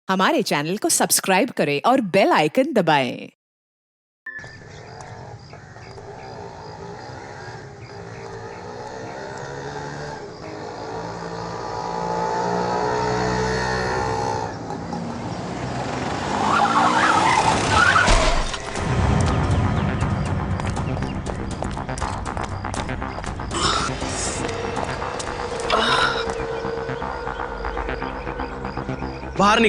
हमारे चैनल को सब्सक्राइब करें और बेल आइकन दबाएं। बाहर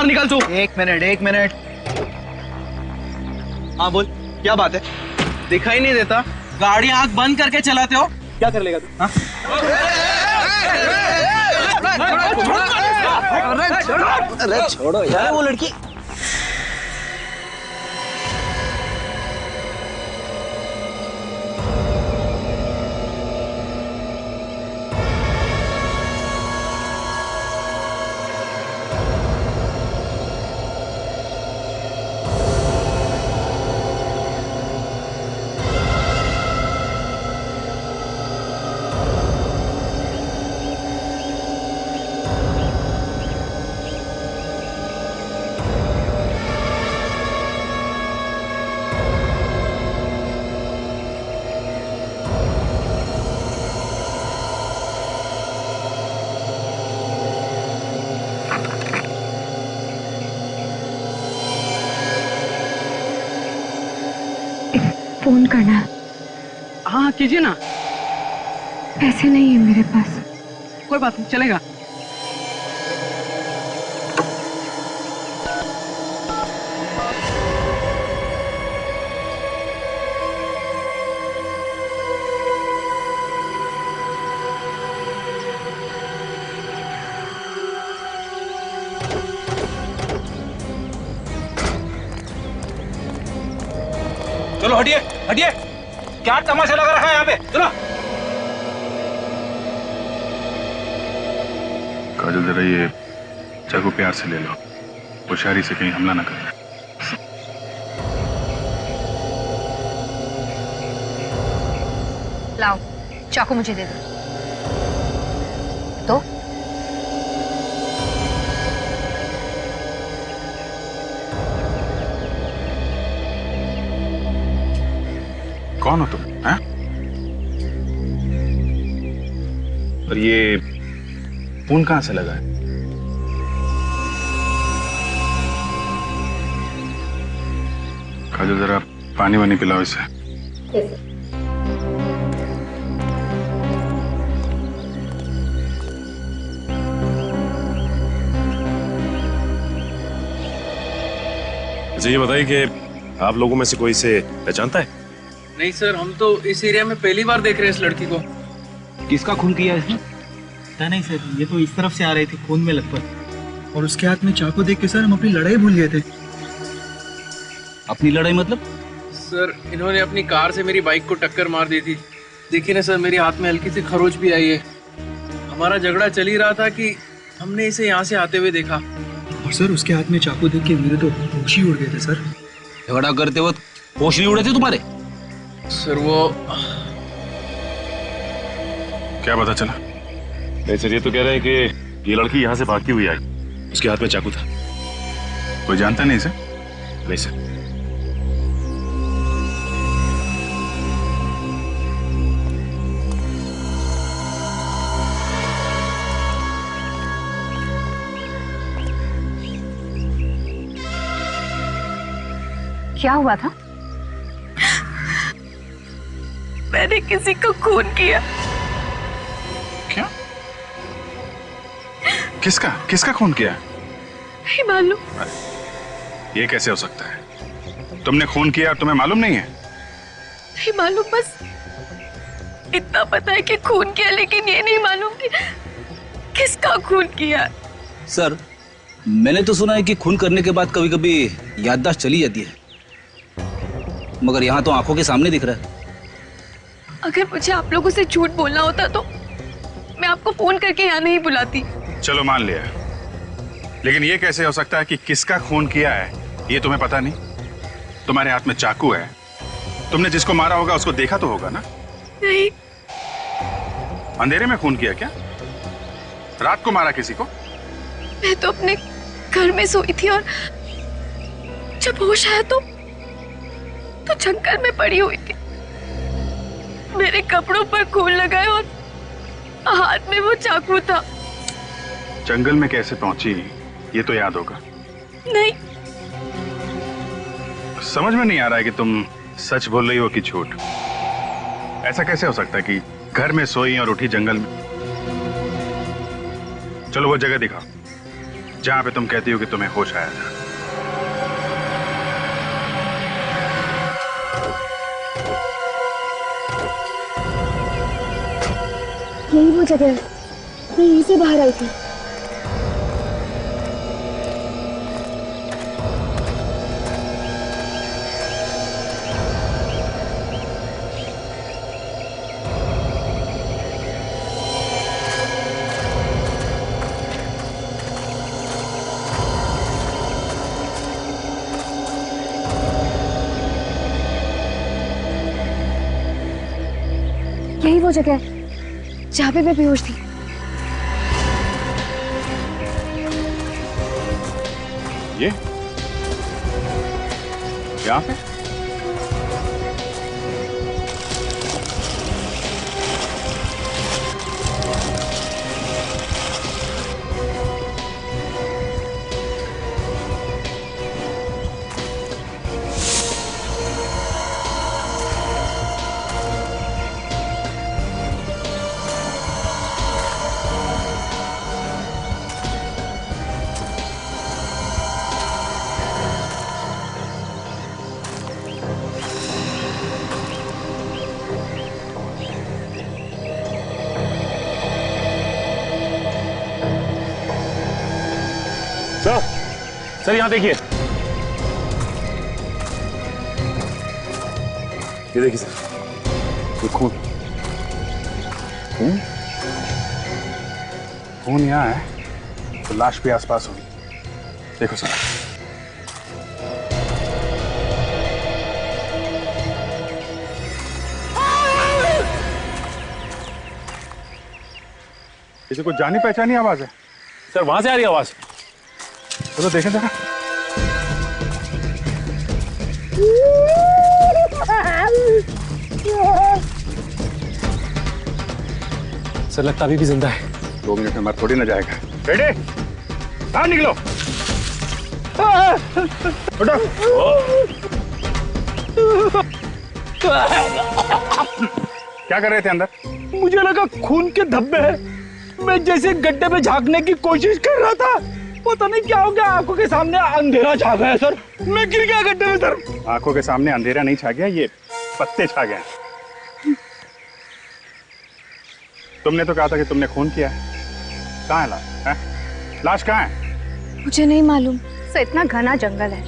निकल तू। एक मिनट। हाँ बोल, क्या बात है? दिखाई नहीं देता? गाड़ी आंख बंद करके चलाते हो, क्या कर लेगा तू? हाँ? अरे छोड़ो यार वो लड़की। फोन करना है। हाँ कीजिए ना। पैसे नहीं है मेरे पास। कोई बात नहीं, चलेगा। चलो हटिए हटिए, क्या तमाशा लगा रखा है यहाँ पे? चलो। काजल जरा ये चाकू प्यार से ले लो, होशियारी से कहीं हमला ना करना। लाओ चाकू मुझे दे दो। तो कौन हो तुम? हैं? और ये फोन कहां से लगा है? काजल जरा पानी वानी पिलाओ इसे। मुझे ये बताइए कि आप लोगों में से कोई इसे पहचानता है? नहीं सर, हम तो इस एरिया में पहली बार देख रहे हैं इस लड़की को। किसका खून किया इसने? पता नहीं सर, ये तो इस तरफ से आ रही थी खून में लथपथ, और उसके हाथ में चाकू देख के सर हम अपनी लड़ाई भूल गए थे। अपनी लड़ाई मतलब? सर इन्होंने अपनी कार से मेरी बाइक को टक्कर मार दी थी। देखिए ना सर, मेरे हाथ में हल्की सी खरोच भी आई है। हमारा झगड़ा चल ही रहा था कि हमने इसे यहाँ से आते हुए देखा। और सर उसके हाथ में चाकू देख के मेरे तो होश ही उड़ गए थे सर। झगड़ा करते वक्त होश नहीं उड़े थे तुम्हारे? सर वो क्या पता चला? नहीं सर, ये तो कह रहे हैं कि ये लड़की यहाँ से भागती हुई आई, उसके हाथ में चाकू था। कोई जानता नहीं इसे? नहीं सर। क्या हुआ था? मैंने किसी को खून किया। क्या? किसका खून किया? नहीं मालूम। ये कैसे हो सकता है? तुमने खून किया और तुम्हें मालूम नहीं है? नहीं मालूम, बस इतना पता है कि खून किया, लेकिन ये नहीं मालूम कि किसका खून किया। सर मैंने तो सुना है कि खून करने के बाद कभी कभी याददाश्त चली जाती है, मगर यहाँ तो आंखों के सामने दिख रहा है। अगर मुझे आप लोगों से झूठ बोलना होता तो मैं आपको फोन करके यहाँ नहीं बुलाती। चलो मान लिया, लेकिन ये कैसे हो सकता है कि किसका खून किया है ये तुम्हें पता नहीं? तुम्हारे हाथ में चाकू है, तुमने जिसको मारा होगा उसको देखा तो होगा ना? नहीं। अंधेरे में खून किया क्या? रात को मारा किसी को? मैं तो अपने घर में सोई थी और जब होश आया तो जंगल में पड़ी हुई थी। मेरे कपड़ों पर खून लगाए और हाथ में वो चाकू था। जंगल में कैसे पहुंची ये तो याद होगा। नहीं, समझ में नहीं आ रहा है कि तुम सच बोल रही हो कि झूठ। ऐसा कैसे हो सकता है कि घर में सोई और उठी जंगल में? चलो वो जगह दिखाओ जहां पे तुम कहती हो कि तुम्हें होश आया था। यही वो जगह है, मैं यहीं से बाहर आई थी। यही वो जगह है जहाँ पे मैं बेहोश थी। ये यहाँ पे? सर यहाँ देखिए, ये देखिए सर, ये खून खून यहाँ है तो लाश भी आसपास होगी। देखो सर, ये तो कुछ जानी पहचानी आवाज है। सर वहां से आ रही है आवाज। चलो देखें जरा। सर लगता अभी भी जिंदा है। 2 मिनट में मर थोड़ी ना जाएगा। रेडी, बाहर निकलो। उठो। क्या कर रहे थे अंदर? मुझे लगा खून के धब्बे हैं। मैं जैसे गड्ढे में झांकने की कोशिश कर रहा था, पता नहीं क्या हो गया, आंखों के सामने अंधेरा छा गया सर। मैं गिर गया गड्ढे में सर। आंखों के सामने अंधेरा नहीं छा गया, ये पत्ते छा गए। तुमने तो कहा था कि तुमने खून किया है। कहाँ है लाश? है? लाश कहाँ है? मुझे नहीं मालूम। सर इतना घना जंगल है,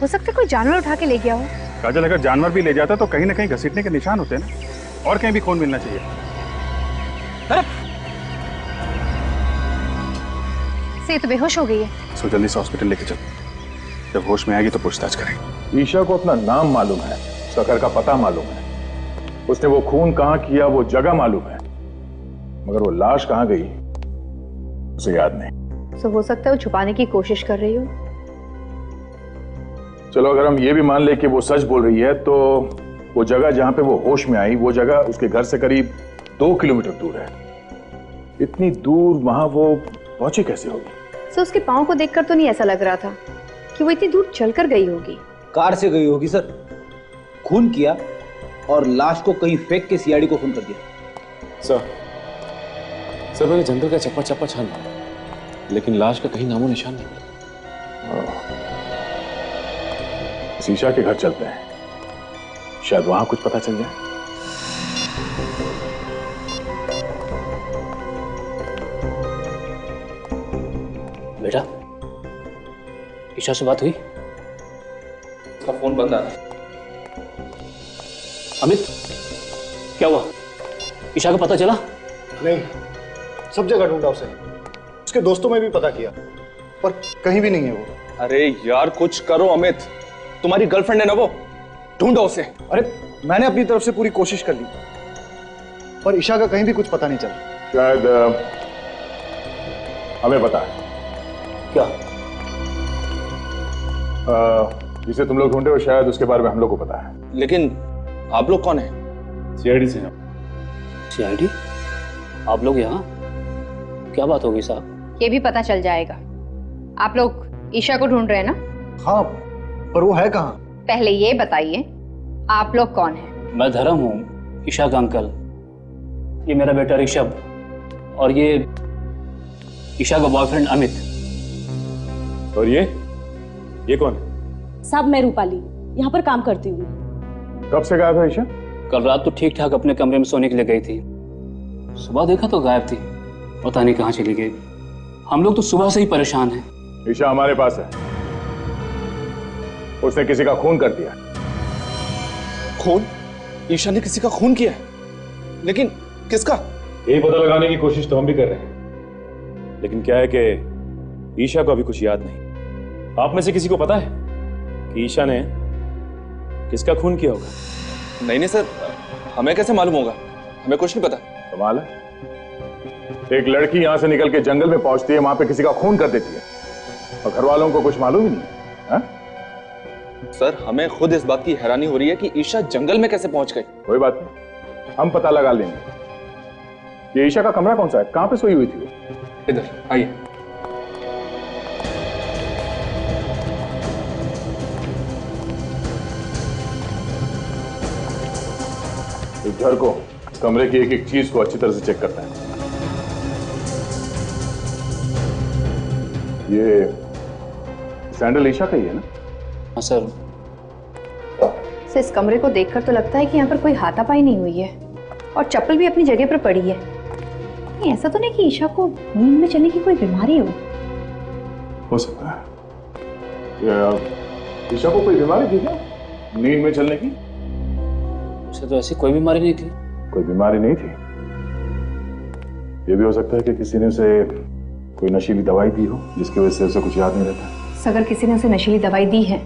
हो सकता है कोई जानवर उठा के ले गया हो। काजल, अगर जानवर भी ले जाता तो कहीं ना कहीं घसीटने के निशान होते ना, और कहीं भी खून मिलना चाहिए। से तो बेहोश हो गई है। सो जल्दी से हॉस्पिटल लेके चलो, जब होश में आएगी तो पूछताछ करेंगे। ईशा को अपना नाम मालूम है, उसका घर का पता मालूम है, उसने वो खून कहाँ किया वो जगह मालूम है, मगर वो लाश कहाँ गई उसे याद नहीं। तो हो सकता है वो छुपाने की कोशिश कर रही हो। चलो अगर हम ये भी मान ले कि वो सच बोल रही है, तो वो जगह जहां पे वो होश में आई, वो जगह उसके घर से करीब 2 किलोमीटर दूर है। इतनी दूर वहां वो पहुंची कैसे होगी? सर उसके पाँव को देखकर तो नहीं ऐसा लग रहा था कि वो इतनी दूर चलकर गई होगी। कार से गई होगी सर, खून किया और लाश को कहीं फेंक के सीआईडी को फोन कर दिया। सर मैंने जंगल का चप्पा चप्पा छाना, लेकिन लाश का कहीं नामो निशान नहीं मिला। ईशा के घर चलते हैं, शायद वहां कुछ पता चल जाए। बेटा, ईशा से बात हुई? उसका फोन बंद आ रहा है। अमित, क्या हुआ? ईशा का पता चला? नहीं, सब जगह ढूंढा उसे, उसके दोस्तों में भी पता किया, पर कहीं भी नहीं है वो। अरे यार कुछ करो अमित, तुम्हारी गर्लफ्रेंड है ना वो, ढूंढो उसे। अरे मैंने अपनी तरफ से पूरी कोशिश कर ली, पर ईशा का कहीं भी कुछ पता नहीं चला। शायद हमें पता है। क्या? जिसे तुम लोग ढूंढे हो शायद उसके बारे में हम लोग को पता है। लेकिन आप लोग कौन हैं? सीआईडी से हैं। सीआईडी? आप लोग यहाँ? क्या बात होगी साहब? ये भी पता चल जाएगा। आप लोग ईशा को ढूंढ रहे हैं ना? हाँ, पर वो है कहाँ? पहले ये बताइए आप लोग कौन हैं? मैं धर्म हूँ, ईशा का अंकल। ये मेरा बेटा ऋषभ और ये ईशा का बॉयफ्रेंड अमित। और ये कौन है? साहब मैं रूपाली, यहाँ पर काम करती हूँ। कब से गायब है ईशा? कल रात तो ठीक ठाक अपने कमरे में सोने के लिए गई थी, सुबह देखा तो गायब थी, पता नहीं कहाँ चली गई। हम लोग तो सुबह से ही परेशान हैं। ईशा हमारे पास है, उसने किसी का खून कर दिया। खून? ईशा ने किसी का खून किया है? लेकिन किसका? यही पता लगाने की कोशिश तो हम भी कर रहे हैं, लेकिन क्या है कि ईशा को अभी कुछ याद नहीं। आप में से किसी को पता है कि ईशा ने किसका खून किया होगा? नहीं सर, हमें कैसे मालूम होगा? हमें कुछ नहीं पता। कमाल है, एक लड़की यहां से निकल के जंगल में पहुंचती है, वहां पे किसी का खून कर देती है और घर वालों को कुछ मालूम ही नहीं है। सर, हमें खुद इस बात की हैरानी हो रही है कि ईशा जंगल में कैसे पहुंच गई। कोई बात नहीं, हम पता लगा लेंगे। ये ईशा का कमरा कौन सा है? कहां पे सोई हुई थी वो? इधर आइए। इस घर को, कमरे की एक एक चीज को अच्छी तरह से चेक करता है। ये सैंडल ईशा का ही है ना? हाँ सर। इस कमरे को देखकर तो लगता है कि यहाँ पर कोई हाथापाई नहीं हुई है और चप्पल भी अपनी जगह पर पड़ी है। नहीं, ऐसा तो नहीं कि ईशा को नींद में चलने की कोई बीमारी हो सकता है। ईशा को कोई बीमारी थी क्या नींद में चलने की? उसे तो ऐसी कोई बीमारी नहीं थी। कोई बीमारी नहीं थी? ये भी हो सकता है कि किसी ने उसे कोई नशीली दवाई दी हो जिसकी वजह से उसे कुछ याद नहीं रहता। अगर किसी ने उसे नशीली दवाई दी है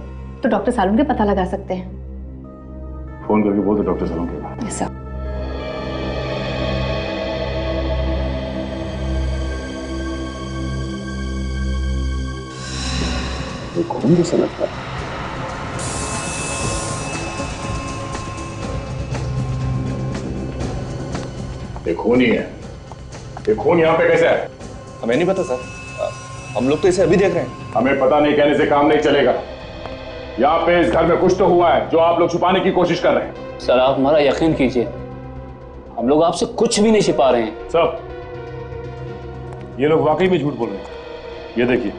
तो डॉक्टर सालून के पता लगा सकते हैं। फोन करके बोल दो डॉक्टर सालून के। ऐसा खून जैसा लगता है। ये खून ही है। ये खून यहाँ पे कैसे है? हमें नहीं पता सर, हम लोग तो इसे अभी देख रहे हैं। हमें पता नहीं कहने से काम नहीं चलेगा। यहाँ पे इस घर में कुछ तो हुआ है जो आप लोग छुपाने की कोशिश कर रहे हैं। सर आप हमारा यकीन कीजिए, हम लोग आपसे कुछ भी नहीं छिपा रहे हैं। सब ये लोग वाकई में झूठ बोल रहे हैं। ये देखिए,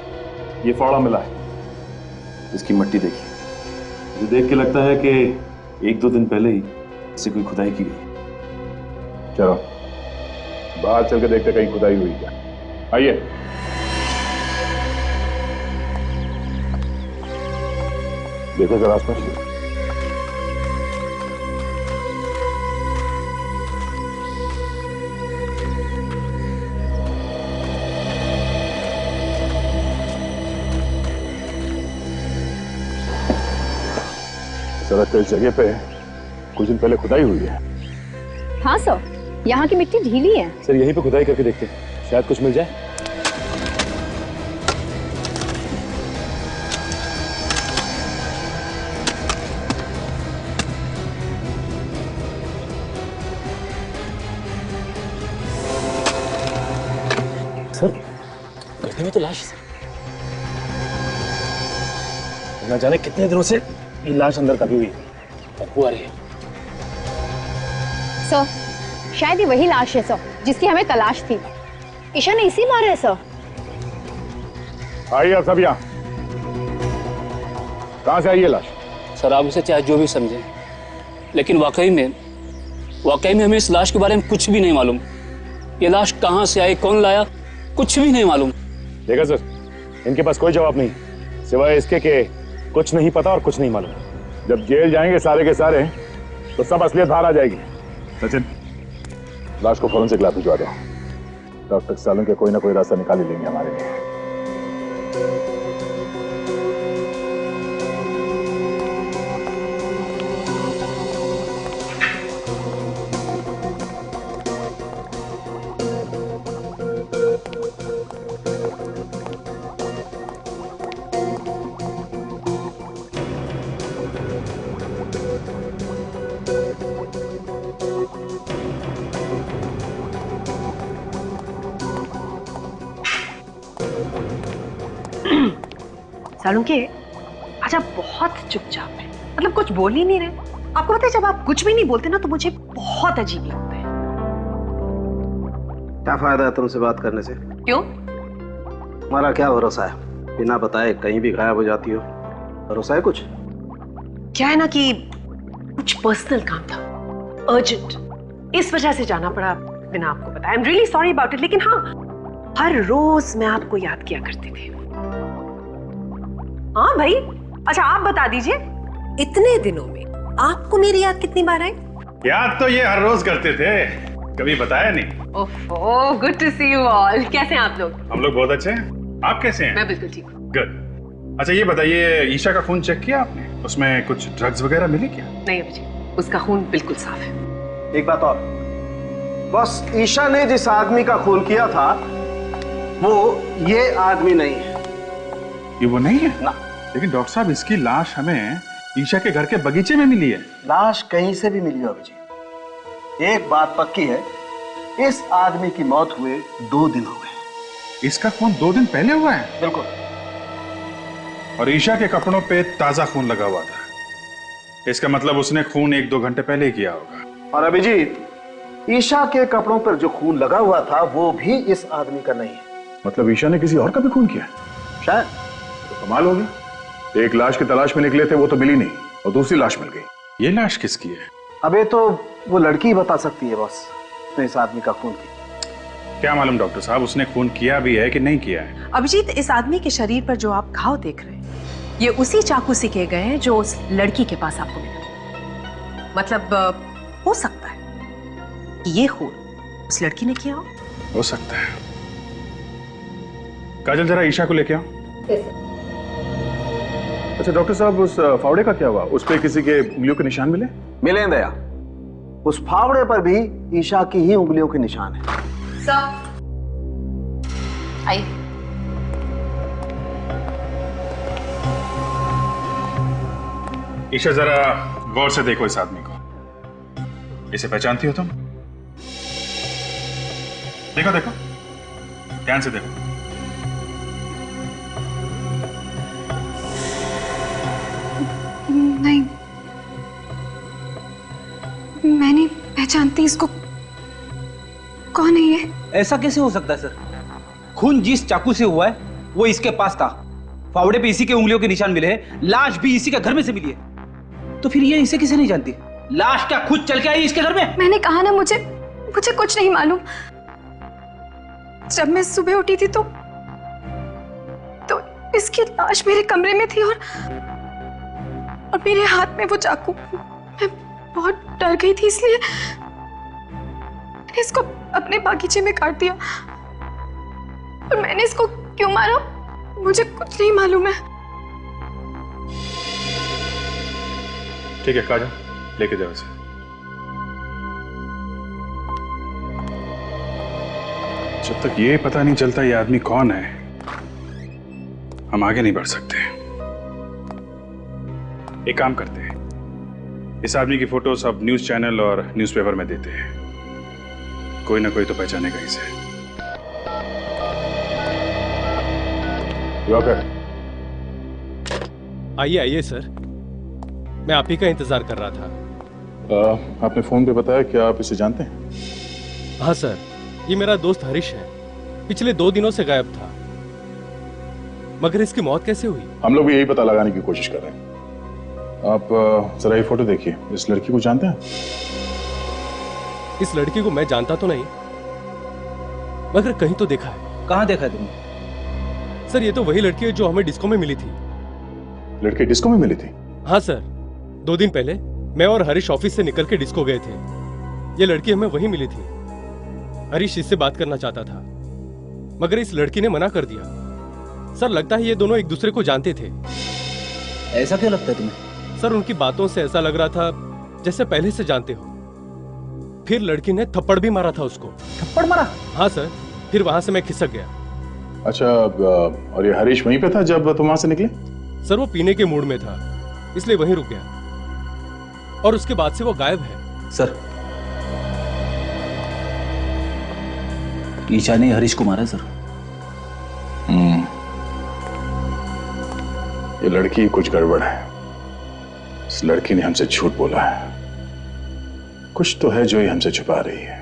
ये फावड़ा मिला है, इसकी मट्टी देखिए। मुझे देख के लगता है कि 1-2 दिन पहले ही इसे कोई खुदाई की गई। चलो बाहर चल के देखते कहीं खुदाई हुई क्या। आइए। देखो जरा आसपास। सड़क पे इस जगह पे कुछ दिन पहले खुदाई हुई है। हाँ सर, यहाँ की मिट्टी ढीली है। सर यहीं पे खुदाई करके देखते हैं, शायद कुछ मिल जाए। सर गड्ढे में तो लाश है। न जाने कितने दिनों से ये लाश अंदर कभी हुई है। हुआ रही है सर, शायद ये वही लाश है सर जिसकी हमें तलाश थी। ईशा ने इसी मारा है सर। आइए आप सब यहाँ। कहाँ से आई है लाश? सर आप इसे चाहे जो भी समझें, लेकिन वाकई में हमें इस लाश के बारे में कुछ भी नहीं मालूम। ये लाश कहाँ से आई, कौन लाया, कुछ भी नहीं मालूम। देखा सर, इनके पास कोई जवाब नहीं सिवाय इसके कि कुछ नहीं पता और कुछ नहीं मालूम। जब जेल जाएंगे सारे के सारे तो सब असलियत बाहर आ जाएगी। सचिन, लाश को फोरेंसिक लैब भिजवा दो। डॉक्टर सालून के कोई ना कोई रास्ता निकाल ही लेंगे हमारे लिए। सालुंके आज आप बहुत चुपचाप है, मतलब कुछ बोल ही नहीं रहे। आपको पता है जब आप कुछ भी नहीं बोलते ना तो मुझे बहुत अजीब लगता है। क्या फायदा है तुमसे बात करने से? क्यों? हमारा क्या भरोसा है, बिना बताए कहीं भी गायब हो जाती हो। भरोसा है कुछ? क्या है ना कि कुछ पर्सनल काम था, अर्जेंट, इस वजह से जाना पड़ा बिना आपको बताया। I am really sorry about it. लेकिन हाँ, हर रोज मैं आपको याद किया करती थी। हाँ भाई, अच्छा आप बता दीजिए, इतने दिनों में आपको मेरी याद कितनी बार आई? याद तो ये हर रोज करते थे, कभी बताया नहीं। Oh, good to see you all. कैसे हैं आप लोग? हम लोग बहुत अच्छे हैं, आप कैसे हैं? मैं बिल्कुल ठीक हूँ। गुड। अच्छा ये बताइए, ईशा का खून चेक किया आपने? उसमें कुछ ड्रग्स वगैरह मिले क्या? नहीं अभिजीत, उसका खून बिल्कुल साफ है। एक बात और, बस ईशा ने जिस आदमी का खून किया था वो ये आदमी नहीं है। ये वो नहीं है ना। लेकिन डॉक्टर साहब, इसकी लाश हमें ईशा के घर के बगीचे में मिली है। लाश कहीं से भी मिली हो अभिजीत, एक बात पक्की है, इस आदमी की मौत हुए 2 दिन हो गए। इसका खून 2 दिन पहले हुआ है? बिल्कुल। और ईशा के कपड़ों पे ताजा खून लगा हुआ था, इसका मतलब उसने खून 1-2 घंटे पहले ही किया होगा। और अभिजीत, ईशा के कपड़ों पर जो खून लगा हुआ था वो भी इस आदमी का नहीं है। मतलब ईशा ने किसी और का भी खून किया? शायद। तो कमाल हो गया, एक लाश की तलाश में निकले थे, वो तो मिली नहीं और दूसरी लाश मिल गई। ये लाश किसकी है? अबे तो वो लड़की ही बता सकती है बॉस, तो इस आदमी का खून किया। क्या मालूम डॉक्टर साहब, उसने खून किया भी है कि नहीं किया है? अभिजीत, इस आदमी के शरीर पर जो आप घाव देख रहे हैं ये उसी चाकू से किए गए हैं जो उस लड़की के पास आपको मिला। मतलब हो सकता है कि ये खून उस लड़की ने किया हो सकता है। काजल, जरा ईशा को लेके आओ। अच्छा डॉक्टर साहब, उस फावड़े का क्या हुआ? उस पे किसी के उंगलियों के निशान मिले? मिले दया, उस फावड़े पर भी ईशा की ही उंगलियों के निशान है। सर आइए। ईशा, जरा गौर से देखो इस आदमी को। इसे पहचानती हो तुम? देखो देखो, ध्यान से देखो। नहीं, मैं नहीं पहचानती इसको। कौन है ये? ऐसा कैसे हो सकता है सर? खून जिस चाकू से हुआ है वो इसके पास था, फावड़े पे इसी के उंगलियों के निशान मिले हैं, लाश भी इसी के घर में से मिली है। तो फिर ये इसे किसे नहीं जानती? लाश क्या खुद चल के आई इसके घर में? मैंने कहा ना, मुझे कुछ नहीं मालूम। जब मैं सुबह उठी थी तो इसकी लाश मेरे कमरे में थी और मेरे हाथ में वो चाकू। मैं बहुत डर गई थी, इसलिए मैंने इसको अपने बागीचे में काट दिया। और मैंने इसको क्यों मारा मुझे कुछ नहीं मालूम है। ठीक है काजल, लेके जाओ इसे। जब तक ये पता नहीं चलता ये आदमी कौन है, हम आगे नहीं बढ़ सकते। एक काम करते हैं, इस आदमी की फोटो सब न्यूज चैनल और न्यूज़पेपर में देते हैं, कोई ना कोई तो पहचानेगा इसे। आइए आइए सर, मैं आप ही का इंतजार कर रहा था। आपने फोन पे बताया, क्या आप इसे जानते हैं? हाँ सर, ये मेरा दोस्त हरीश है, पिछले 2 दिनों से गायब था। मगर इसकी मौत कैसे हुई? हम लोग भी यही पता लगाने की कोशिश कर रहे हैं। आप जरा ये फोटो देखिए, इस लड़की को जानते हैं? इस लड़की को मैं जानता तो नहीं, मगर कहीं तो देखा है। कहाँ देखा है तुमने? सर ये तो वही लड़की है जो हमें डिस्को में मिली थी। लड़की डिस्को में मिली थी? हाँ सर, 2 दिन पहले मैं और हरीश ऑफिस से निकल के डिस्को गए थे। ये लड़की हमें वहीं मिली थी। हरीश इससे बात करना चाहता था, मगर इस लड़की ने मना कर दिया। सर लगता है ये दोनों एक दूसरे को जानते थे। ऐसा क्यों लगता है तुम्हें? सर उनकी बातों से ऐसा लग रहा था जैसे पहले से जानते हो। फिर लड़की ने थप्पड़ भी मारा था उसको। थप्पड़ मारा? हाँ सर, फिर वहां से मैं खिसक गया। अच्छा, और ये हरीश वहीं पे था जब तुम वहां से निकले? सर वो पीने के मूड में था, इसलिए वहीं रुक गया और उसके बाद से वो गायब है। सर ईशा ने हरीश को मारा सर। ये लड़की कुछ गड़बड़ है। इस लड़की ने हमसे झूठ बोला है। कुछ तो है जो ये हमसे छुपा रही है।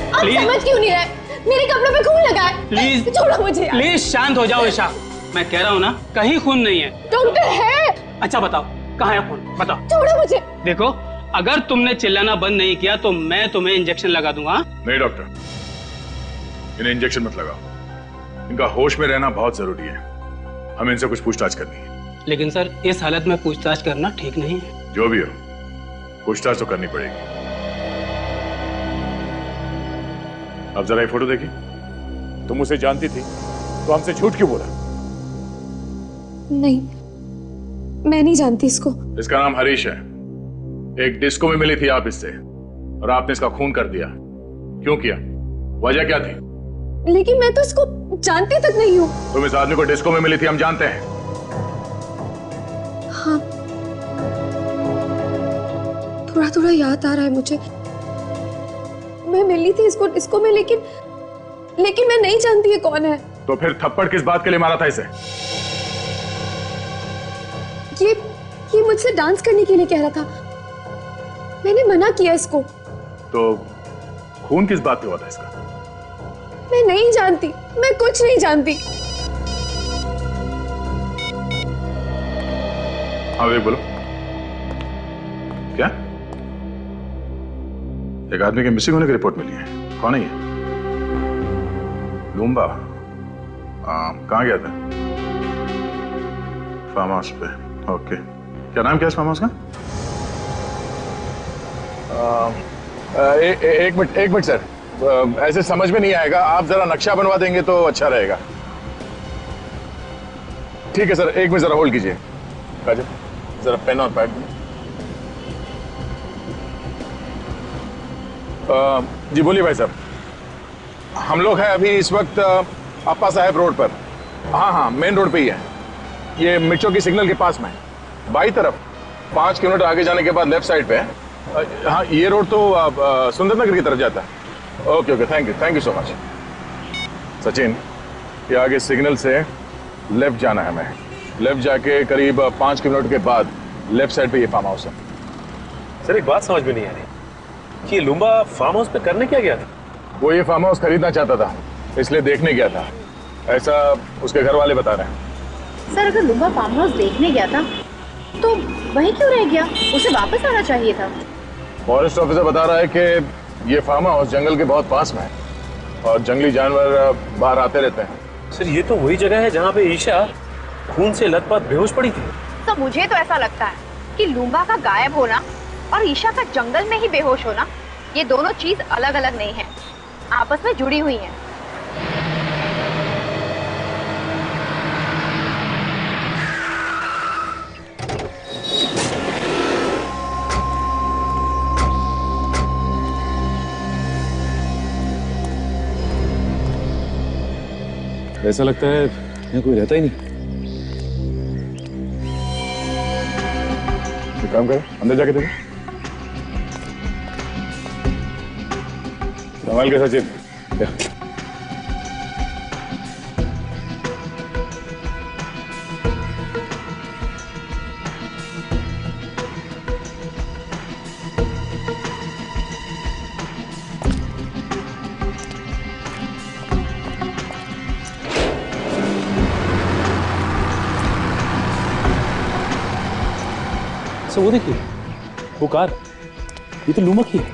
आप समझ क्यों नहीं रहे? मेरे कपड़ों पे खून लगा है। प्लीज छोड़ो मुझे यार। प्लीज शांत हो जाओ ईशा। मैं कह रहा हूँ ना, कहीं खून नहीं है। डॉक्टर है। अच्छा बताओ, कहाँ है खून? बताओ। छोड़ो मुझे। देखो, अगर तुमने चिल्लाना बंद नहीं किया तो मैं तुम्हें इंजेक्शन लगा दूंगा। नहीं डॉक्टर, इन्हें इंजेक्शन मत लगाओ। इनका होश में रहना बहुत जरूरी है। हमें इनसे कुछ पूछताछ करनी है। लेकिन सर, इस हालत में पूछताछ करना ठीक नहीं है। जो भी हो, पूछताछ तो करनी पड़ेगी। अब जरा ये फोटो देखी। तुम उसे जानती थी तो हमसे झूठ क्यों बोला? नहीं, मैं नहीं जानती इसको। इसका नाम हरीश है। एक डिस्को में मिली थी आप इससे और आपने इसका खून कर दिया। क्यों किया? वजह क्या थी? लेकिन मैं तो इसको जानती तक नहीं हूँ। तुम इस आदमी को डिस्को में मिली थी, हम जानते हैं। हाँ, थोड़ा थोड़ा याद आ रहा है मुझे। मैं मिली थी इसको डिस्को में, लेकिन मैं नहीं जानती ये कौन है। तो फिर थप्पड़ किस बात के लिए मारा था इसे? ये मुझसे डांस करने के लिए कह रहा था। मैंने मना किया इसको। तो खून किस बात पे हुआ था इसका? मैं नहीं जानती, मैं कुछ नहीं जानती। हाँ देख बोलो। क्या? एक आदमी के मिसिंग होने की रिपोर्ट मिली है। कौन है ये? लूम्बा। कहाँ गया था? फार्म हाउस पे। ओके, क्या नाम क्या है इस फार्म हाउस का? एक मिनट सर, ऐसे समझ में नहीं आएगा। आप जरा नक्शा बनवा देंगे तो अच्छा रहेगा। ठीक है सर, एक मिनट जरा होल्ड कीजिए। काजल, जरा पेन और पैड। जी बोलिए भाई साहब। हम लोग हैं अभी इस वक्त अप्पा साहब रोड पर। हाँ, मेन रोड पे ही है। ये मिर्चों की सिग्नल के पास में है। बाई तरफ 5 किलोमीटर आगे जाने के बाद लेफ्ट साइड पे है। हाँ, ये रोड तो सुंदर नगर की तरफ जाता है। Okay, thank you so much. Sachin, ये आगे सिग्नल से लेफ्ट जाना है। हमें लेफ्ट जाके करीब 5 किलोमीटर के बाद लेफ्ट साइड पे ये फार्म हाउस है। सर एक बात समझ में नहीं आ रही कि ये लूम्बा फार्म हाउस पे करने क्या गया था? वो ये फार्म हाउस खरीदना चाहता था, इसलिए देखने गया था, ऐसा उसके घर वाले बता रहे हैं। सर अगर लूम्बा फार्म हाउस देखने गया था तो वहीं क्यों रह गया? उसे वापस आना चाहिए था। फॉरेस्ट ऑफिसर बता रहा है कि ये फार्म हाउस जंगल के बहुत पास में है और जंगली जानवर बाहर आते रहते हैं। सर ये तो वही जगह है जहाँ पे ईशा खून से लथपथ बेहोश पड़ी थी। तो मुझे तो ऐसा लगता है कि लूम्बा का गायब होना और ईशा का जंगल में ही बेहोश होना, ये दोनों चीज अलग अलग नहीं है, आपस में जुड़ी हुई हैं। ऐसा लगता है यहाँ कोई रहता ही नहीं। एक काम करो, अंदर जाके देखो। संभाल के सचिन। वो देखिए, वो कार, ये तो लूम्बा की है।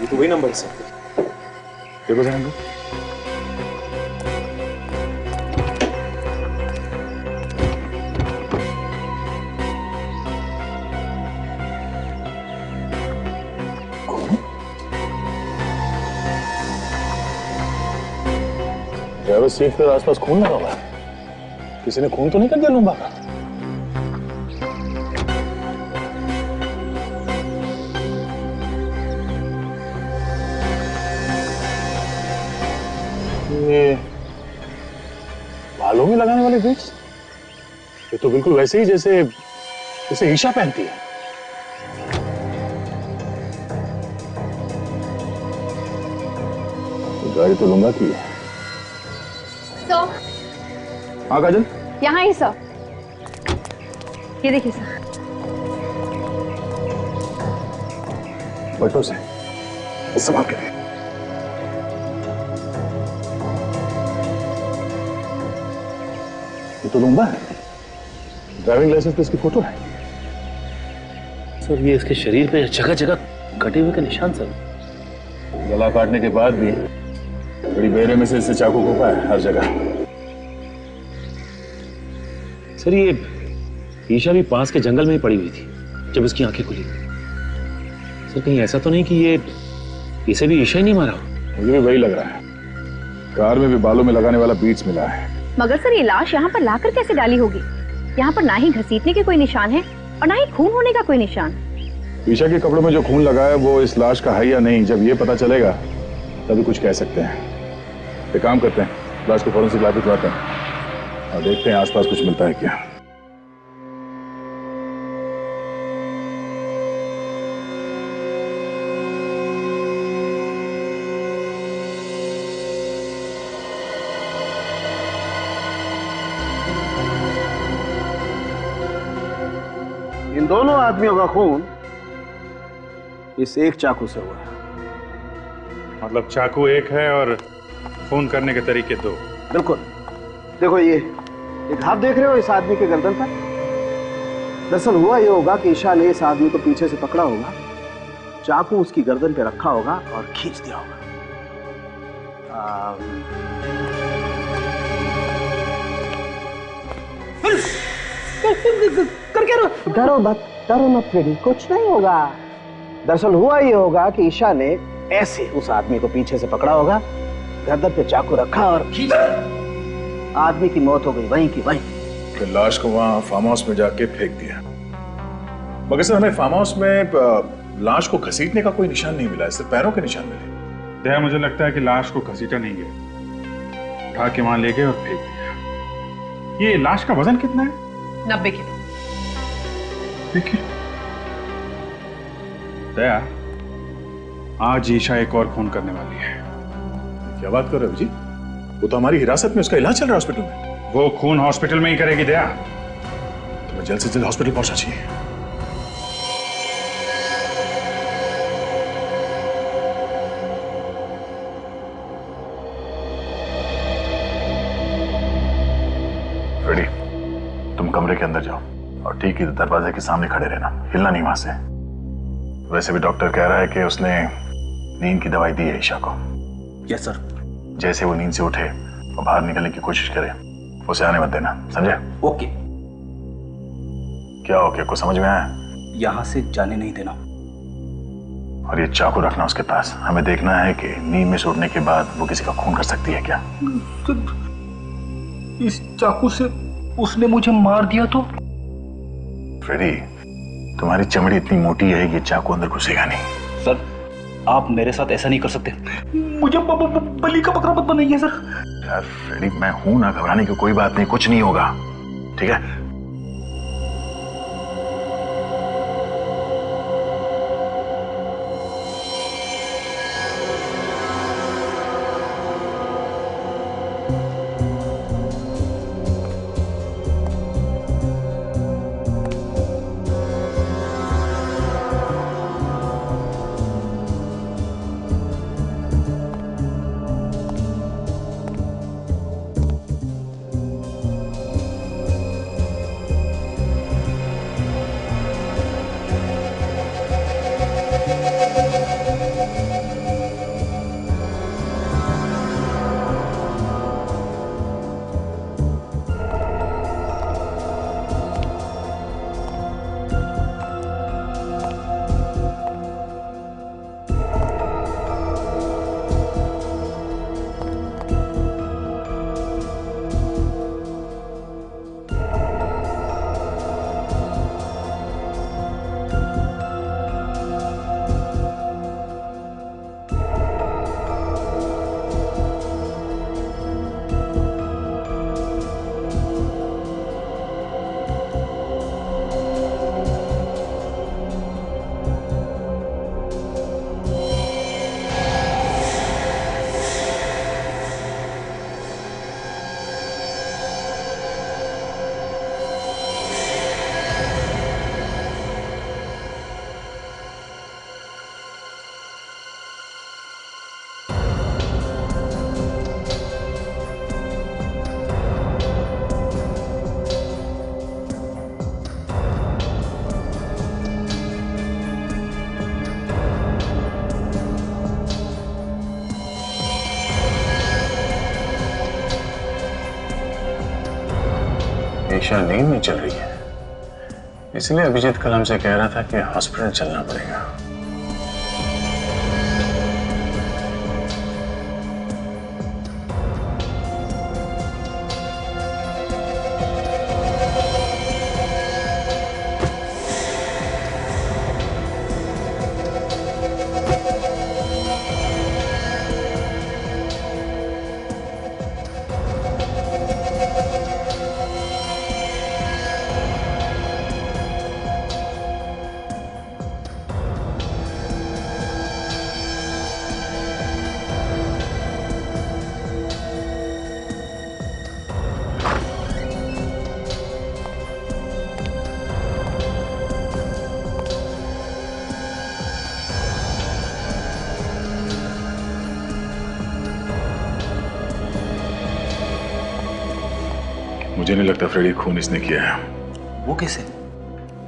ये तो वही नंबर है सर। देखो जरा। ड्राइवर सीट पर आसपास खून लगा हुआ है। किसी ने खून तो नहीं कर दिया लूम्बा का? ये बालों में लगाने वाले बीट्स, ये तो बिल्कुल वैसे ही जैसे ईशा पहनती है। तो गाड़ी तो लूंगा की है। तो हाँ काजल, यहाँ ही सर, ये देखिए सर। बैठो से संभाल के। ये तो लूंगा है, ड्राइविंग लाइसेंस पे इसकी फोटो है। सर ये इसके शरीर पे जगह जगह कटे हुए के निशान सर। गला काटने के बाद भी बड़ी बेरे में से इससे चाकू घोंपा है हर जगह। सर ये ईशा भी पास के जंगल में ही पड़ी हुई थी जब उसकी आंखें खुली। सर कहीं ऐसा तो नहीं कि ये इसे भी ईशा ही नहीं मारा? मुझे भी वही लग रहा है। कार में भी बालों में लगाने वाला बीट्स मिला है। मगर सर ये लाश यहाँ पर लाकर कैसे डाली होगी? यहाँ पर ना ही घसीटने के कोई निशान है और ना ही खून होने का कोई निशान। ईशा के कपड़ों में जो खून लगा है वो इस लाश का है या नहीं, जब ये पता चलेगा तभी कुछ कह सकते हैं। एक काम करते हैं, लाश को फॉरेंसिक लैब भिजवाते हैं और देखते हैं आसपास कुछ मिलता है क्या। इन दोनों आदमियों का खून इस एक चाकू से हुआ है। मतलब चाकू एक है और खून करने के तरीके दो। बिल्कुल। देखो ये घाव देख रहे हो इस आदमी के गर्दन पर? दरअसल हुआ ये होगा कि ईशा ने इस आदमी को पीछे से पकड़ा होगा, चाकू उसकी गर्दन पे रखा होगा और खींच दिया होगा। कर क्या डरो मत फ्रेडी, कुछ नहीं होगा। दरअसल हुआ ये होगा कि ईशा ने ऐसे उस आदमी को पीछे से पकड़ा होगा, गर्दन पे चाकू रखा और खींच दिया। आदमी की मौत हो गई वहीं की वहीं। फिर लाश को वहां फार्म हाउस में जाके फेंक दिया। मगर सर हमें फार्म हाउस में लाश को घसीटने का कोई निशान नहीं मिला, सिर्फ पैरों के निशान मिले। दया मुझे लगता है कि लाश को घसीटा नहीं गया, उठा के वहां ले गए और फेंक दिया। ये लाश का वजन कितना है? 90 किलो। देखिए दया, आज ईशा एक और खून करने वाली है। क्या बात कर रहे हो जी? वो तो हमारी हिरासत में, उसका इलाज चल रहा है हॉस्पिटल में। वो खून हॉस्पिटल में ही करेगी दया। तुम्हें जल्द से जल्द हॉस्पिटल पहुंचना चाहिए। फ्रेडी, तुम कमरे के अंदर जाओ और ठीक ही दरवाजे के सामने खड़े रहना, हिलना नहीं वहां से। वैसे भी डॉक्टर कह रहा है कि उसने नींद की दवाई दी है ईशा को। Yes sir. जैसे वो नींद से उठे और बाहर निकलने की कोशिश करे, उसे आने मत देना, समझे? ओके। क्या ओके? कुछ समझ में आया? यहां से जाने नहीं देना। और ये चाकू रखना उसके पास। हमें देखना है कि नींद में से उठने के बाद वो किसी का खून कर सकती है क्या। इस चाकू से उसने मुझे मार दिया तो? फ्रेडी, तुम्हारी चमड़ी इतनी मोटी है कि चाकू अंदर घुसेगा नहीं। सर आप मेरे साथ ऐसा नहीं कर सकते, मुझे बलि का बकरा मत बनाइए सर। यार फ्रेडी, मैं हूं ना, घबराने की कोई बात नहीं, कुछ नहीं होगा, ठीक है? ईशा नींद में चल रही है, इसलिए अभिजीत कल हमसे कह रहा था कि हॉस्पिटल चलना पड़ेगा। मुझे नहीं लगता फ्रेडी खून इसने किया है। वो कैसे?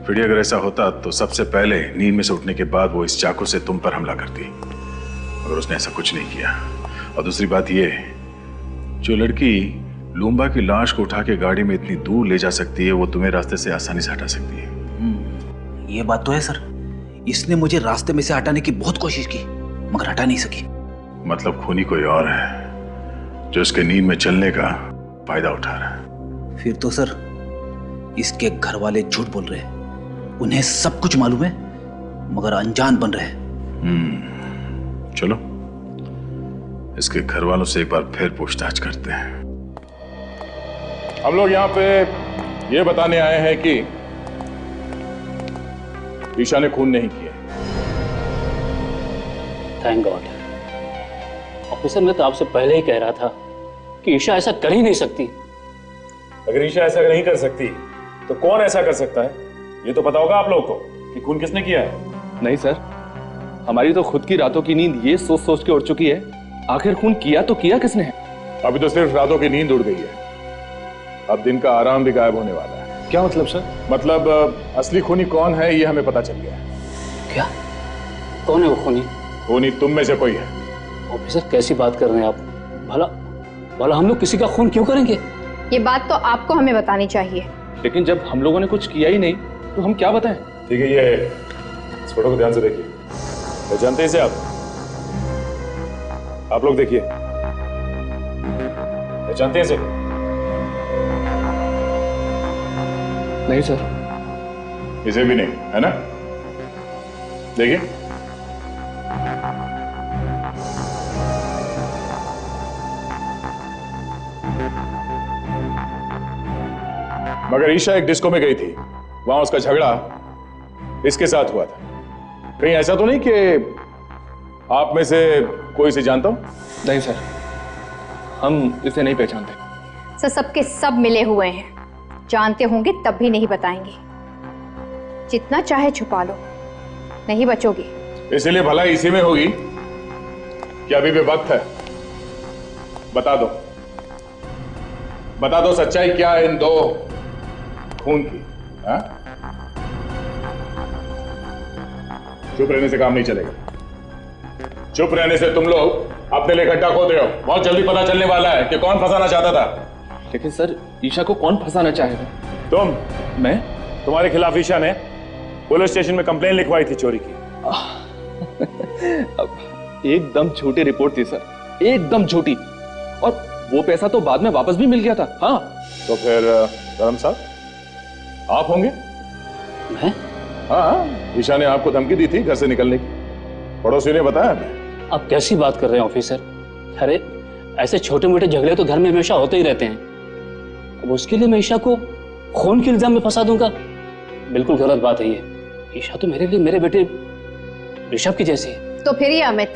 फ्रेडी अगर ऐसा होता तो सबसे पहले नींद में से उठने के बाद वो इस चाकू से तुम पर हमला करती, मगर उसने ऐसा कुछ नहीं किया। और दूसरी बात ये, जो लड़की लूम्बा की लाश को उठा के गाड़ी में इतनी दूर ले जा सकती है, वो तुम्हें रास्ते से आसानी से हटा सकती है। ये बात तो है सर, इसने मुझे रास्ते में से हटाने की बहुत कोशिश की मगर हटा नहीं सकी। मतलब खूनी कोई और है जो इसके नींद में चलने का फायदा उठा रहा है। फिर तो सर इसके घर वाले झूठ बोल रहे हैं, उन्हें सब कुछ मालूम है मगर अनजान बन रहे हैं। चलो इसके घर वालों से एक बार फिर पूछताछ करते हैं। हम लोग यहाँ पे ये बताने आए हैं कि ईशा ने खून नहीं किया। Thank God. ऑफिसर, मैं तो आपसे पहले ही कह रहा था कि ईशा ऐसा कर ही नहीं सकती। अगर ईशा ऐसा नहीं कर सकती तो कौन ऐसा कर सकता है, ये तो पता होगा आप लोगों को कि खून किसने किया है। नहीं सर, हमारी तो खुद की रातों की नींद ये सोच सोच के उड़ चुकी है, आखिर खून किया तो किया किसने है। अभी तो सिर्फ रातों की नींद उड़ गई है, अब दिन का आराम भी गायब होने वाला है। क्या मतलब सर? मतलब असली खूनी कौन है ये हमें पता चल गया है। क्या? कौन है वो खूनी? खूनी तुम में से कोई है। ऑफिसर, कैसी बात कर रहे हैं आप? भला भला हम लोग किसी का खून क्यों करेंगे? ये बात तो आपको हमें बतानी चाहिए। लेकिन जब हम लोगों ने कुछ किया ही नहीं तो हम क्या बताएं? ठीक है, ये इस फोटो को ध्यान से देखिए। पहचानते हैं इसे आप लोग देखिए, पहचानते हैं इसे? नहीं सर। इसे भी नहीं, है ना? देखिए, मगर ईशा एक डिस्को में गई थी, वहां उसका झगड़ा इसके साथ हुआ था। कहीं ऐसा तो नहीं कि आप में से कोई इसे जानता हो? नहीं सर, हम इसे नहीं पहचानते। सर सबके सब मिले हुए हैं, जानते होंगे तब भी नहीं बताएंगे। जितना चाहे छुपा लो, नहीं बचोगी। इसलिए भला इसी में होगी कि अभी भी वक्त है। बता दो, बता दो सच्चाई क्या है इन दो खून की। हाँ? चुप रहने से काम नहीं चलेगा। चुप रहने से तुम लोग अपने लिए गड्ढा खोद रहे हो। बहुत जल्दी पता चलने वाला है कि कौन फंसाना चाहता था। लेकिन सर, ईशा को कौन फंसाना चाहेगा? तुम। मैं? तुम्हारे खिलाफ ईशा ने पुलिस स्टेशन में कंप्लेन लिखवाई थी चोरी की। एकदम झूठी रिपोर्ट थी सर, एकदम झूठी। और वो पैसा तो बाद में वापस भी मिल गया था। हाँ। तो फिर धर्म साहब आप होंगे? मैं? हाँ, ईशा ने आपको धमकी दी थी घर से निकलने की, पड़ोसी ने बताया हमें। आप कैसी बात कर रहे हैं ऑफिसर? अरे ऐसे छोटे मोटे झगड़े तो घर में हमेशा होते ही रहते हैं। अब उसके लिए मैं ईशा को खून के इल्जाम में फंसा दूंगा? बिल्कुल गलत बात है ये। ईशा तो मेरे लिए मेरे बेटे ऋषभ की जैसी है। तो फिर ये अमित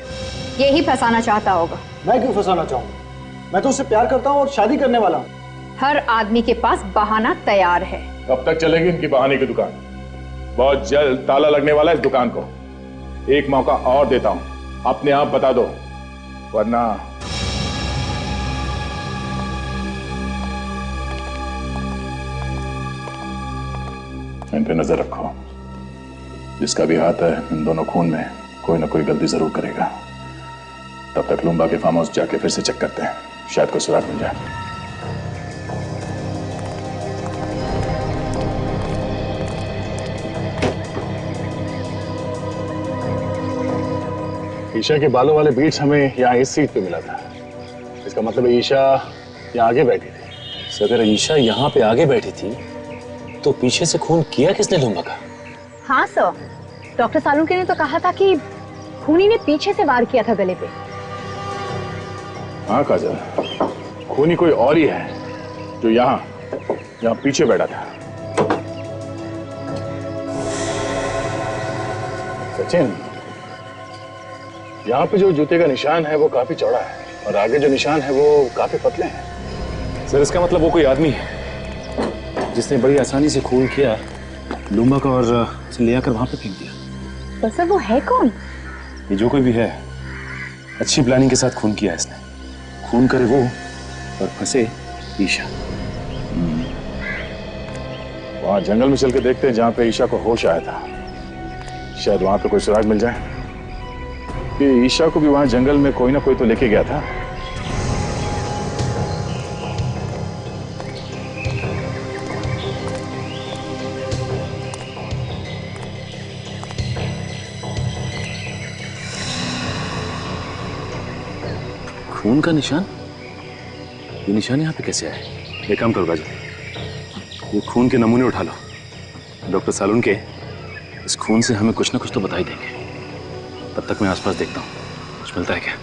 यही फंसाना चाहता होगा। मैं क्यों फंसाना चाहूंगा? मैं तो उससे प्यार करता हूँ और शादी करने वाला हूँ। हर आदमी के पास बहाना तैयार है। कब तक चलेगी इनकी बहाने की दुकान? बहुत जल्द ताला लगने वाला है इस दुकान को। एक मौका और देता हूं, अपने आप बता दो, वरना इन पे नजर रखो। जिसका भी हाथ है इन दोनों खून में, कोई ना कोई गलती जरूर करेगा। तब तक लुम्बा के फार्म हाउस जाके फिर से चेक करते हैं, शायद कोई सुराग मिल जाए। ईशा के बालों वाले बीट्स हमें यहाँ इस सीट पे मिला था। इसका मतलब है ईशा यहाँ आगे बैठी थी। सर अगर ईशा यहाँ पे आगे बैठी थी तो पीछे से खून किया किसने लूंबा का? हाँ सर, डॉक्टर सालुंके ने तो कहा था कि खूनी ने पीछे से वार किया था गले पे। हाँ काजल, खूनी कोई और ही है जो यहाँ पीछे बैठा था। सचिन, यहाँ पे जो जूते का निशान है वो काफी चौड़ा है और आगे जो निशान है वो काफी पतले हैं। सर इसका मतलब वो कोई आदमी है जिसने बड़ी आसानी से खून किया लूंबा का और उसे ले आकर वहां पे फेंक दिया। पर सर वो है कौन? ये जो कोई भी है अच्छी प्लानिंग के साथ खून किया है इसने। खून करे वो और फंसे ईशा। वहां जंगल में चल के देखते हैं जहां पे ईशा को होश आया था, शायद वहां पे कोई सुराग मिल जाए कि ईशा को भी वहां जंगल में कोई ना कोई तो लेके गया था। खून का निशान? ये निशान यहाँ पे कैसे आए? एक काम करो राजू, ये खून के नमूने उठा लो। डॉक्टर सालुंके इस खून से हमें कुछ ना कुछ तो बता ही देंगे। तब तक मैं आसपास देखता हूँ कुछ मिलता है क्या।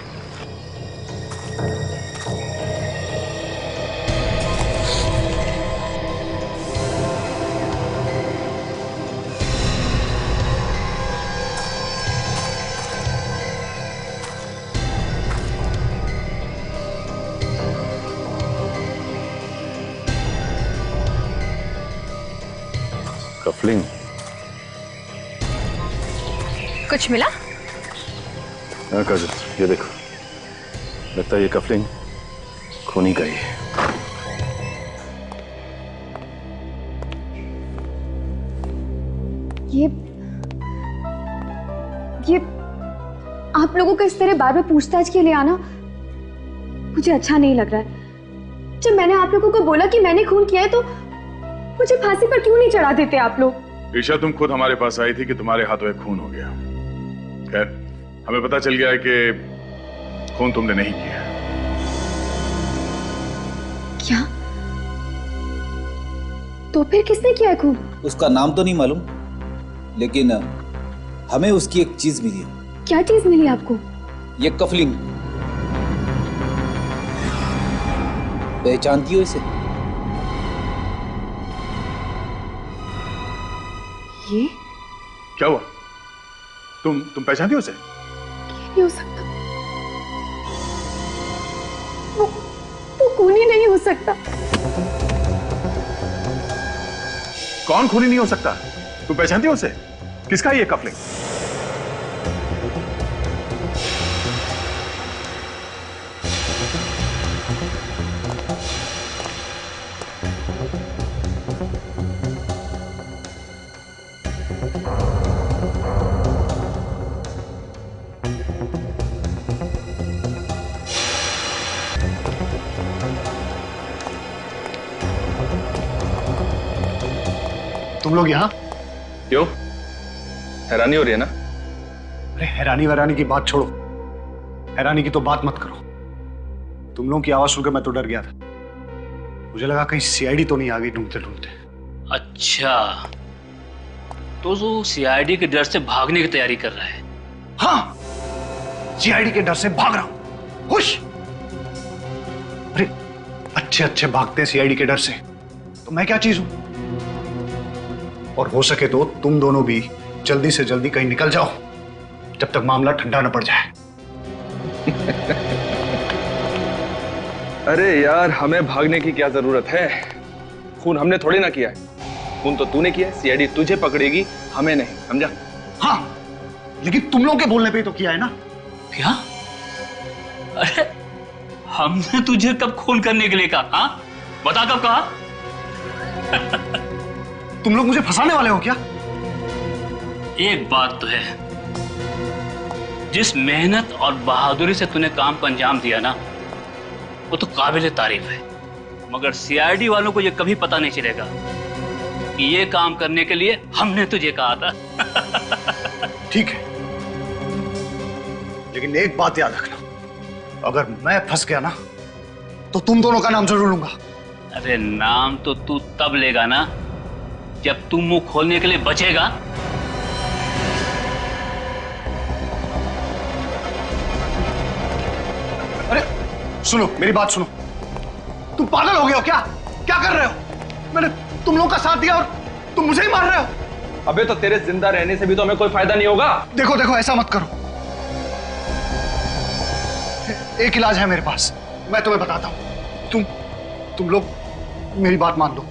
कफलिंग कुछ मिला? हाँ काजल, ये देखो, लगता है ये कफलिंग खूनी का ही है। ये आप लोगों का इस तरह बार बार पूछताछ के लिए आना मुझे अच्छा नहीं लग रहा है। जब मैंने आप लोगों को बोला कि मैंने खून किया है तो मुझे फांसी पर क्यों नहीं चढ़ा देते आप लोग? ईशा, तुम खुद हमारे पास आई थी कि तुम्हारे हाथों एक खून हो गया। खैर, हमें पता चल गया है कि खून तुमने नहीं किया। क्या? तो फिर किसने किया है खून? उसका नाम तो नहीं मालूम, लेकिन हमें उसकी एक चीज मिली है। क्या चीज मिली आपको? ये कफलिंग। पहचानती हो इसे? ये क्या हुआ? तुम पहचानती हो उसे? नहीं हो सकता, वो खूनी नहीं हो सकता। कौन खूनी नहीं हो सकता? तुम पहचानती हो उसे? किसका ये कफलिंग? तुम लोग यहाँ? क्यों? हैरानी हो रही है ना? अरे हैरानी वैरानी की बात छोड़ो, हैरानी की तो बात मत करो। तुम लोगों की आवाज सुनकर मैं तो डर गया था। मुझे लगा कहीं सीआईडी तो नहीं आ गई ढूंढते ढूंढते। अच्छा, तो वो सीआईडी के डर से भागने की तैयारी कर रहा है? हाँ, सीआईडी के डर से भाग रहा हूं। खुश? अरे अच्छे अच्छे भागते हैं सीआईडी के डर से, तो मैं क्या चीज हूं? और हो सके तो तुम दोनों भी जल्दी से जल्दी कहीं निकल जाओ जब तक मामला ठंडा न पड़ जाए। अरे यार, हमें भागने की क्या जरूरत है? खून हमने थोड़ी ना किया है। खून तो तूने किया है। सीआईडी तुझे पकड़ेगी, हमें नहीं, समझा? हाँ, लेकिन तुम लोगों के बोलने पे ही तो किया है ना। क्या? अरे हमने तुझे कब खून करने के लिए कहा? हाँ, बता कब कहा? तुम लोग मुझे फंसाने वाले हो क्या? एक बात तो है, जिस मेहनत और बहादुरी से तूने काम को अंजाम दिया ना, वो तो काबिल तारीफ है। मगर सीआईडी वालों को ये कभी पता नहीं चलेगा कि ये काम करने के लिए हमने तुझे कहा था। ठीक है, लेकिन एक बात याद रखना, अगर मैं फंस गया ना तो तुम दोनों का नाम जरूर लूंगा। अरे नाम तो तू तब लेगा ना जब तू मुंह खोलने के लिए बचेगा। अरे सुनो, मेरी बात सुनो। तुम पागल हो गए हो क्या? क्या कर रहे हो? मैंने तुम लोगों का साथ दिया और तुम मुझे ही मार रहे हो। अबे तो तेरे जिंदा रहने से भी तो हमें कोई फायदा नहीं होगा। देखो देखो, ऐसा मत करो। एक इलाज है मेरे पास, मैं तुम्हें बताता हूं। तुम लोग मेरी बात मान लो,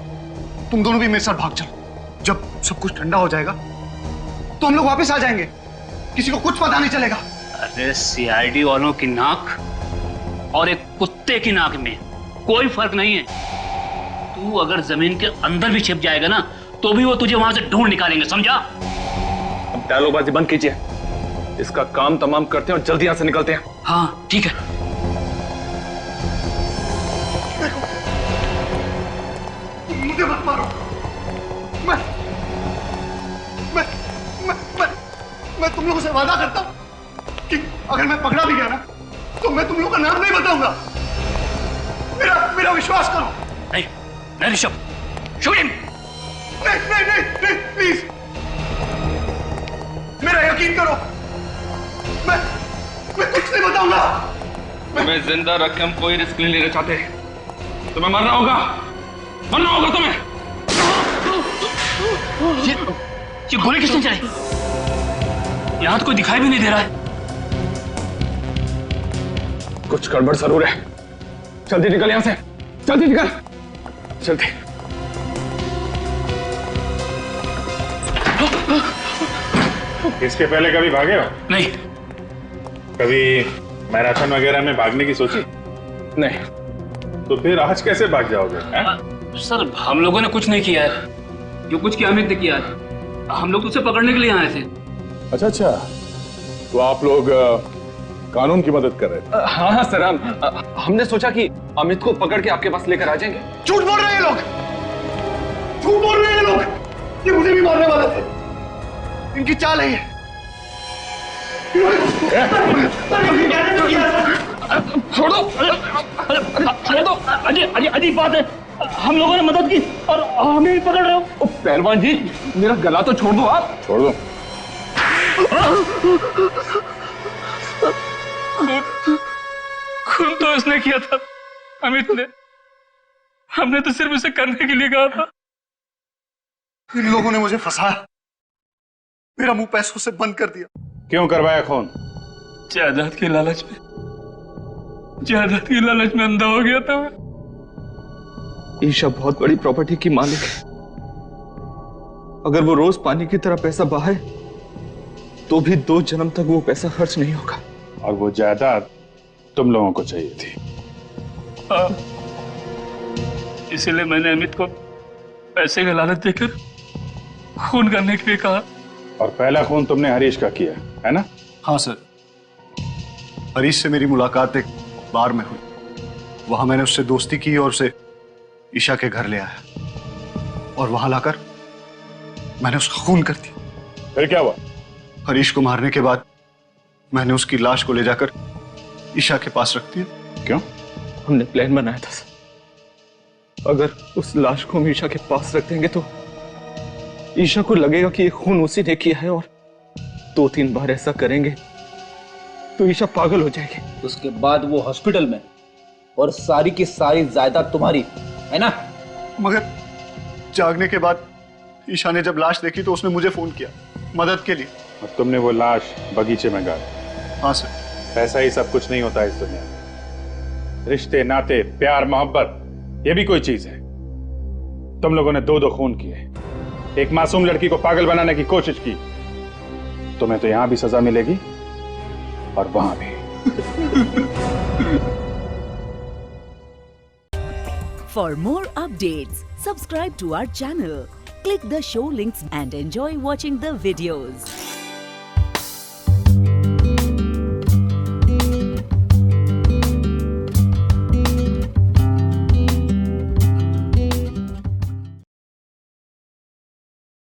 तुम दोनों भी मेरे साथ भाग चलो। जब सब कुछ ठंडा हो जाएगा तो हम लोग वापस आ जाएंगे, किसी को कुछ पता नहीं चलेगा। अरे सीआईडी वालों की नाक और एक कुत्ते की नाक में कोई फर्क नहीं है। तू अगर जमीन के अंदर भी छिप जाएगा ना तो भी वो तुझे वहां से ढूंढ निकालेंगे, समझा? अब डायलॉगबाजी बंद कीजिए, इसका काम तमाम करते हैं और जल्दी यहां से निकलते हैं। हाँ ठीक है। मुझे मत मारो। मैं तुम लोगों से वादा करता हूं कि अगर मैं पकड़ा भी गया ना तो मैं तुम लोगों का नाम नहीं बताऊंगा। मेरा विश्वास करो। नहीं ऋषभ, शूट हिम। नहीं, प्लीज मेरा यकीन करो। मैं कुछ नहीं बताऊंगा। तुम्हें जिंदा रख के हम कोई रिस्क नहीं लेना चाहते। तुम्हें मरना होगा तुम्हें। ये गोली किसने चलाई? यहां तो कोई दिखाई भी नहीं दे रहा है। कुछ गड़बड़ जरूर है। जल्दी निकल यहां से, जल्दी निकल, जल्दी। इसके पहले कभी भागे हो? नहीं। कभी मैराथन वगैरह में भागने की सोची? नहीं। तो फिर आज कैसे भाग जाओगे? सर हम लोगों ने कुछ नहीं किया है, जो कुछ किया अमित ने किया है। हम लोग तो उसे पकड़ने के लिए आए थे। अच्छा, तो आप लोग कानून की मदद कर रहे थे? हाँ सर, हमने सोचा कि अमित को पकड़ के आपके पास लेकर आ जाएंगे। झूठ बोल रहे हैं लोग, झूठ बोल रहे हैं लोग। ये मुझे भी मारने वाले थे, इनकी चाल है ये। छोड़ो, अजीब बात है। हम लोगों ने मदद की और हमें भी पकड़ रहे हो। पहलवान जी, मेरा गला तो छोड़ दो आप। छोड़ दो। खून तो उसने किया था, अमित ने। हमने तो सिर्फ उसे करने के लिए कहा था। इन लोगों ने मुझे फंसाया, मेरा मुंह पैसों से बंद कर दिया। क्यों करवाया खून? जायदाद की लालच में अंधा हो गया था मैं। ईशा बहुत बड़ी प्रॉपर्टी की मालिक है। अगर वो रोज पानी की तरह पैसा बहाए तो भी 2 जन्म तक वो पैसा खर्च नहीं होगा। और वो जायदाद तुम लोगों को चाहिए थी। इसीलिए मैंने अमित को पैसे का लालच देकर खून करने के लिए कहा। और पहला खून तुमने हरीश का किया है ना? हाँ सर, हरीश से मेरी मुलाकात एक बार में हुई। वहां मैंने उससे दोस्ती की और उसे ईशा के घर ले आया और वहां लाकर मैंने उसका खून कर दिया। फिर क्या हुआ? हरीश को मारने के बाद मैंने उसकी लाश को ले जाकर ईशा के पास रख दिया। क्यों? हमने प्लान बनाया था सर, अगर उस लाश को हम ईशा के पास रख देंगे तो ईशा को लगेगा कि ये खून उसी ने किया है, और 2-3 बार ऐसा करेंगे तो ईशा पागल हो जाएगी। उसके बाद वो हॉस्पिटल में, और सारी की सारी जायदाद तुम्हारी है ना? मगर जागने के बाद ईशा ने जब लाश देखी तो उसने मुझे फोन किया मदद के लिए। और तुमने वो लाश बगीचे में गाड़ी? हाँ सर। ऐसा ही सब कुछ नहीं होता इस दुनिया में। रिश्ते, नाते, प्यार, मोहब्बत, ये भी कोई चीज है। तुम लोगों ने 2 खून किए, एक मासूम लड़की को पागल बनाने की कोशिश की। तुम्हें तो यहां भी सजा मिलेगी और वहां भी। For more updates, subscribe to our channel, click the show links and enjoy watching the videos.